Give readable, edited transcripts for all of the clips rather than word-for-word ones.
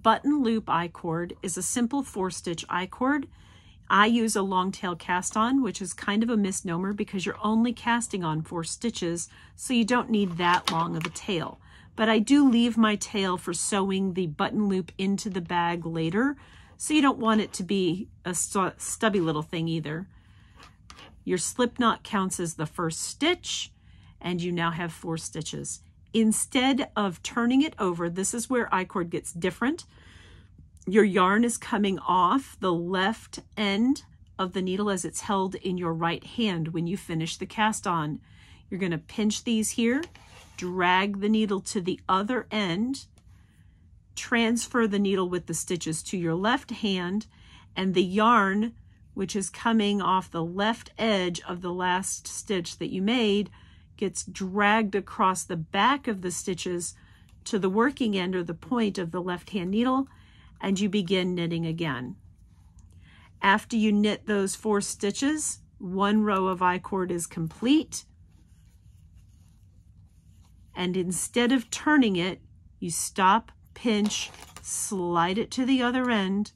button loop I-cord is a simple 4-stitch I-cord. I use a long tail cast on, which is kind of a misnomer because you're only casting on 4 stitches, so you don't need that long of a tail. But I do leave my tail for sewing the button loop into the bag later, so you don't want it to be a stubby little thing either. Your slip knot counts as the first stitch, and you now have 4 stitches. Instead of turning it over, this is where I-cord gets different. Your yarn is coming off the left end of the needle as it's held in your right hand when you finish the cast on. You're going to pinch these here, drag the needle to the other end, transfer the needle with the stitches to your left hand, and the yarn, which is coming off the left edge of the last stitch that you made, gets dragged across the back of the stitches to the working end or the point of the left hand needle, and you begin knitting again. After you knit those 4 stitches, 1 row of I-cord is complete. And instead of turning it, you stop, pinch, slide it to the other end,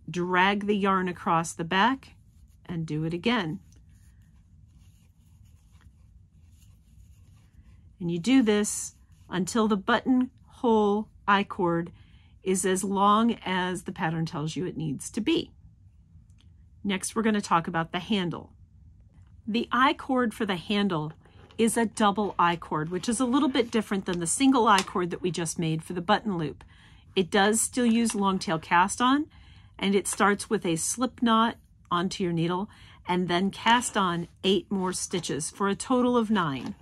drag the yarn across the back, and do it again. And you do this until the buttonhole I-cord is as long as the pattern tells you it needs to be. Next, we're going to talk about the handle. The I-cord for the handle is a double I-cord, which is a little bit different than the single I-cord that we just made for the button loop. It does still use long tail cast on, and it starts with a slip knot onto your needle and then cast on 8 more stitches for a total of 9.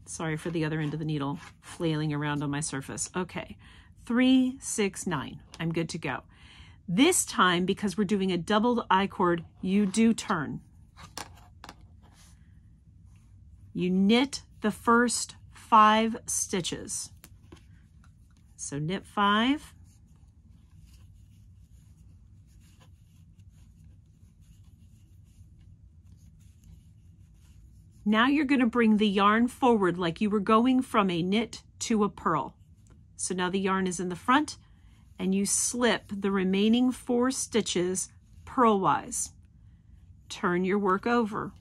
Sorry for the other end of the needle flailing around on my surface. Okay, 3, 6, 9. I'm good to go. This time, because we're doing a doubled I-cord, you do turn. You knit the first 5 stitches. So knit 5. Now you're going to bring the yarn forward like you were going from a knit to a purl. So now the yarn is in the front, and you slip the remaining 4 stitches purlwise. Turn your work over.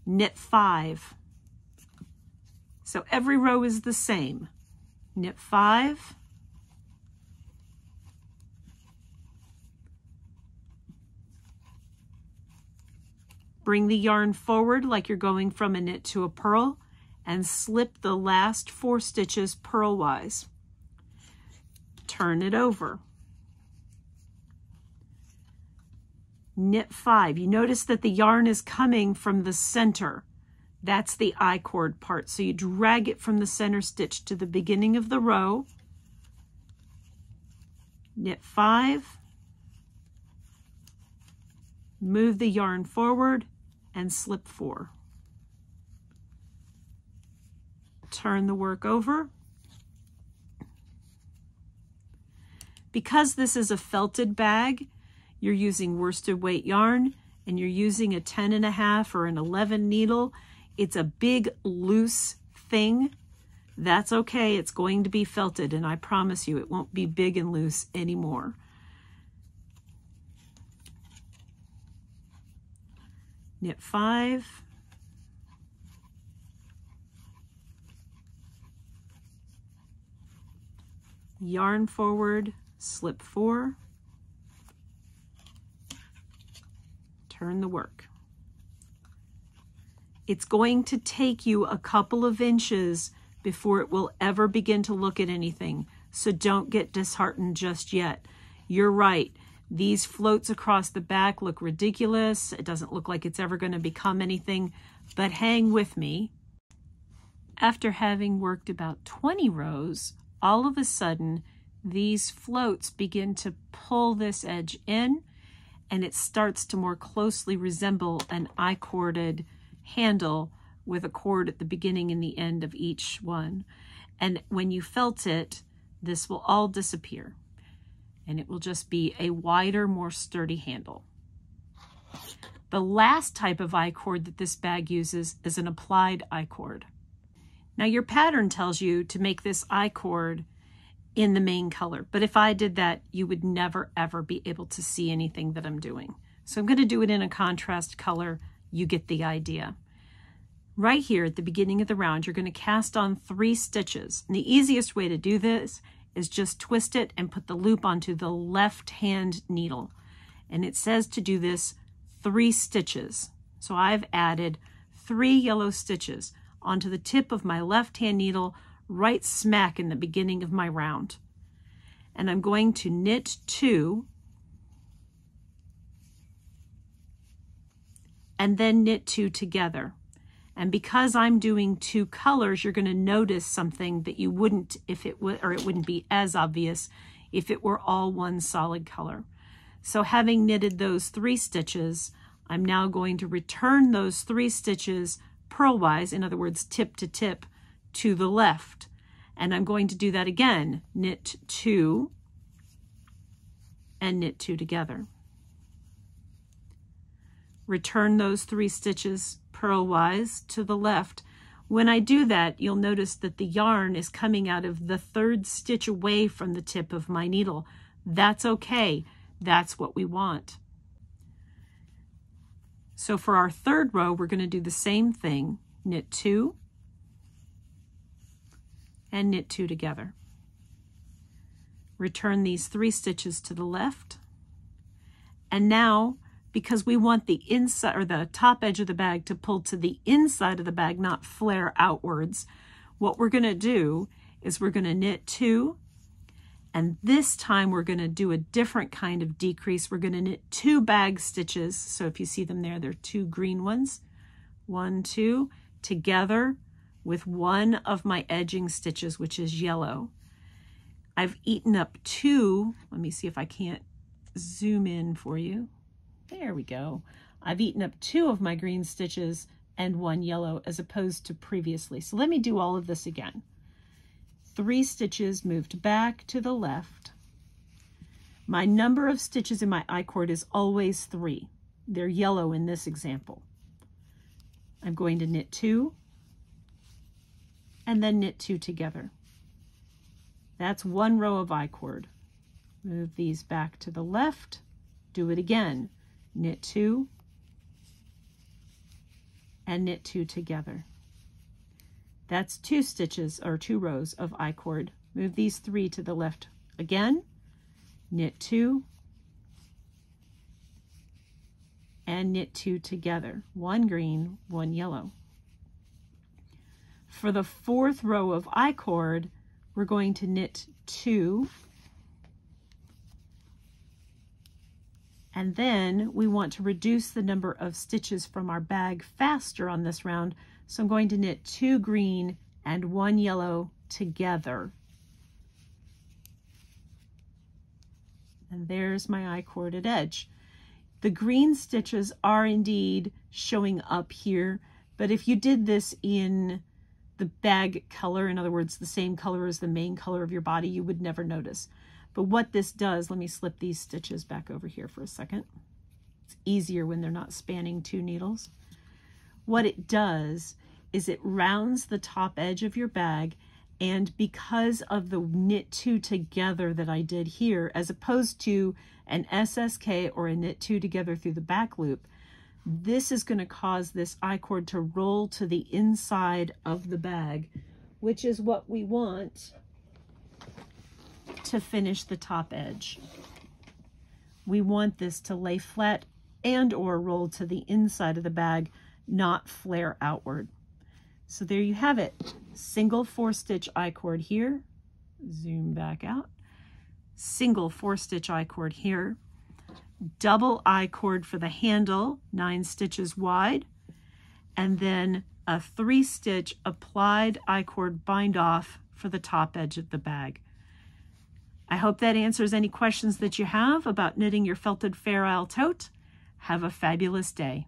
Knit 5. So every row is the same. Knit 5. Bring the yarn forward like you're going from a knit to a purl, and slip the last 4 stitches purlwise. Turn it over. Knit 5. You notice that the yarn is coming from the center. That's the I-cord part. So you drag it from the center stitch to the beginning of the row. Knit 5. Move the yarn forward and slip 4. Turn the work over. Because this is a felted bag, you're using worsted weight yarn, and you're using a 10.5 or an 11 needle. It's a big loose thing. That's okay, it's going to be felted, and I promise you it won't be big and loose anymore. Knit 5. Yarn forward, slip 4. Turn the work. It's going to take you a couple of inches before it will ever begin to look at anything, so don't get disheartened just yet. You're right. These floats across the back look ridiculous. It doesn't look like it's ever going to become anything, but hang with me. After having worked about 20 rows, all of a sudden, these floats begin to pull this edge in, and it starts to more closely resemble an I-corded handle with a cord at the beginning and the end of each one. And when you felt it, this will all disappear, and it will just be a wider, more sturdy handle. The last type of I-cord that this bag uses is an applied I-cord. Now your pattern tells you to make this I-cord in the main color, but if I did that, you would never ever be able to see anything that I'm doing. So I'm going to do it in a contrast color. You get the idea. Right here at the beginning of the round, you're going to cast on 3 stitches. And the easiest way to do this is just twist it and put the loop onto the left hand needle. And it says to do this 3 stitches. So I've added 3 yellow stitches onto the tip of my left hand needle right smack in the beginning of my round. And I'm going to knit 2 and then knit 2 together. And because I'm doing 2 colors, you're going to notice something that you wouldn't if it would, or it wouldn't be as obvious if it were all one solid color. So having knitted those 3 stitches, I'm now going to return those 3 stitches purlwise, in other words, tip to tip, to the left. And I'm going to do that again, knit 2 and knit 2 together. Return those 3 stitches purlwise to the left. When I do that, you'll notice that the yarn is coming out of the 3rd stitch away from the tip of my needle. That's okay. That's what we want. So for our 3rd row, we're going to do the same thing. Knit 2 and knit 2 together. Return these 3 stitches to the left. And now, because we want the inside or the top edge of the bag to pull to the inside of the bag, not flare outwards, what we're going to do is we're going to knit 2, and this time we're going to do a different kind of decrease. We're going to knit 2 bag stitches. So if you see them there, they're 2 green ones. 1, 2, together with one of my edging stitches, which is yellow. I've eaten up 2. Let me see if I can't zoom in for you. There we go. I've eaten up 2 of my green stitches and 1 yellow as opposed to previously. So let me do all of this again. 3 stitches moved back to the left. My number of stitches in my I-cord is always 3. They're yellow in this example. I'm going to knit 2 and then knit 2 together. That's 1 row of I-cord. Move these back to the left. Do it again. Knit 2 and knit 2 together. That's 2 stitches or 2 rows of I-cord. Move these 3 to the left again. Knit 2 and knit 2 together. 1 green, 1 yellow. For the 4th row of I-cord, we're going to knit 2, and then we want to reduce the number of stitches from our bag faster on this round. So I'm going to knit 2 green and 1 yellow together. And there's my I-corded edge. The green stitches are indeed showing up here, but if you did this in the bag color, in other words, the same color as the main color of your body, you would never notice. But what this does, let me slip these stitches back over here for a second. It's easier when they're not spanning 2 needles. What it does is it rounds the top edge of your bag, and because of the knit 2 together that I did here, as opposed to an SSK or a knit 2 together through the back loop, this is going to cause this I-cord to roll to the inside of the bag, which is what we want to finish the top edge. We want this to lay flat and or roll to the inside of the bag, not flare outward. So there you have it. Single 4-stitch I-cord here. Zoom back out. Single 4-stitch I-cord here. Double I-cord for the handle, 9 stitches wide. And then a 3-stitch applied I-cord bind off for the top edge of the bag. I hope that answers any questions that you have about knitting your felted Fair Isle tote. Have a fabulous day.